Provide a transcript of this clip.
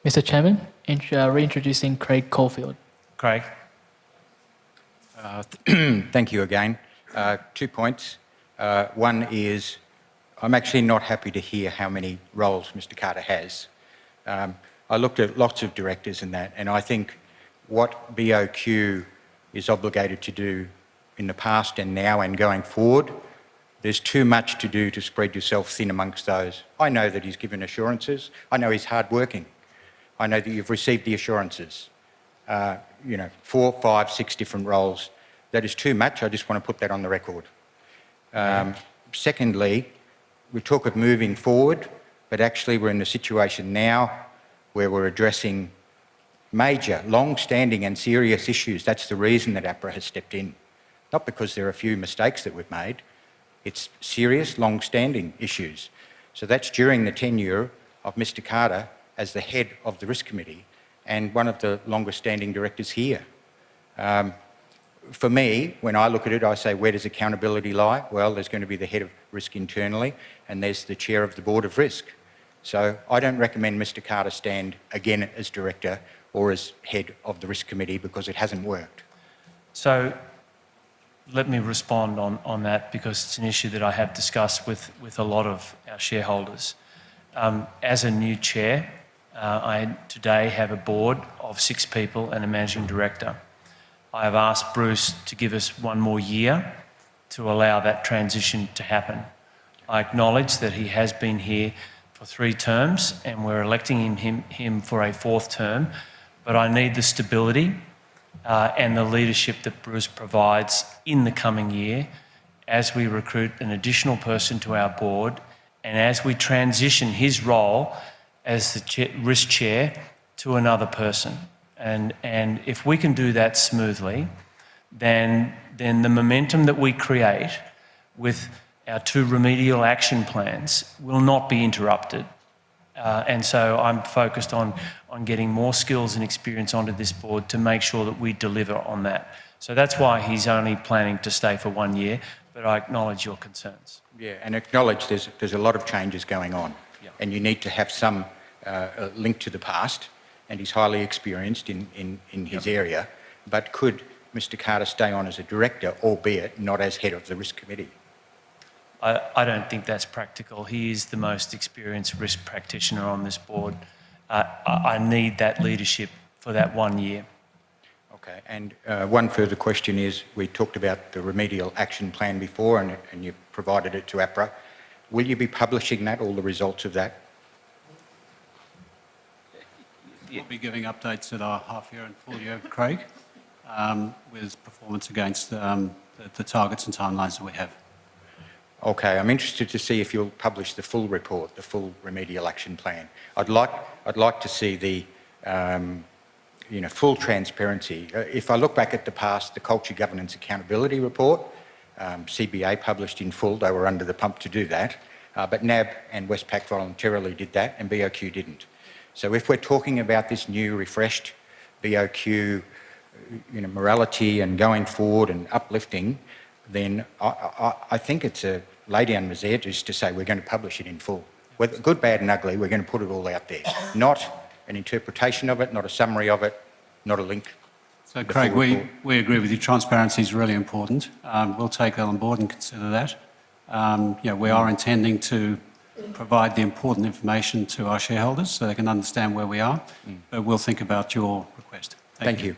Mr. Chairman, reintroducing Craig Caulfield. Craig. Thank you again. 2 points. One is I'm actually not happy to hear how many roles Mr. Carter has. I looked at lots of directors in that, and I think what BOQ is obligated to do in the past and now and going forward, there's too much to do to spread yourself thin amongst those. I know that he's given assurances. I know he's hardworking. I know that you've received the assurances. 4, 5, 6 different roles. That is too much. I just want to put that on the record. Secondly, we talk of moving forward, but actually we're in a situation now where we're addressing major, long-standing and serious issues. That's the reason that APRA has stepped in. Not because there are a few mistakes that we've made. It's serious, long-standing issues. So that's during the tenure of Mr. Carter as the head of the Risk Committee and one of the longest-standing directors here. For me, when I look at it, I say, where does accountability lie? Well, there's going to be the head of risk internally, and there's the chair of the Board of Risk. So I don't recommend Mr. Carter stand again as director or as head of the Risk Committee because it hasn't worked. So let me respond on that because it's an issue that I have discussed with a lot of our shareholders. As a new chair, I today have a board of 6 people and a managing director. I have asked Bruce to give us 1 more year to allow that transition to happen. I acknowledge that he has been here for 3 terms and we're electing him for a 4th term, but I need the stability and the leadership that Bruce provides in the coming year as we recruit an additional person to our board and as we transition his role as the risk chair to another person. And if we can do that smoothly, then the momentum that we create with our 2 remedial action plans will not be interrupted. And so I'm focused on getting more skills and experience onto this board to make sure that we deliver on that. So that's why he's only planning to stay for 1 year, but I acknowledge your concerns. Yeah, and acknowledge there's a lot of changes going on, and you need to have some link to the past, and he's highly experienced in his area, but could Mr. Carter stay on as a director, albeit not as head of the Risk Committee? I don't think that's practical. He is the most experienced risk practitioner on this board. I need that leadership for that 1 year. Okay, and one further question is, we talked about the remedial action plan before and you provided it to APRA. Will you be publishing that, all the results of that? We'll be giving updates at our half-year and full-year, Craig, with performance against the targets and timelines that we have. Okay, I'm interested to see if you'll publish the full report, the full remedial action plan. I'd like to see the full transparency. If I look back at the past, the Culture Governance Accountability Report, CBA published in full. They were under the pump to do that, but NAB and Westpac voluntarily did that, and BOQ didn't. So if we're talking about this new, refreshed BOQ, morality and going forward and uplifting, then I think it's a lay down misère just to say we're going to publish it in full. Whether good, bad and ugly, we're going to put it all out there. Not an interpretation of it, not a summary of it, not a link. So Craig, we agree with you. Transparency is really important. We'll take that on board and consider that. We are intending to provide the important information to our shareholders so they can understand where we are, but we'll think about your request. Thank you.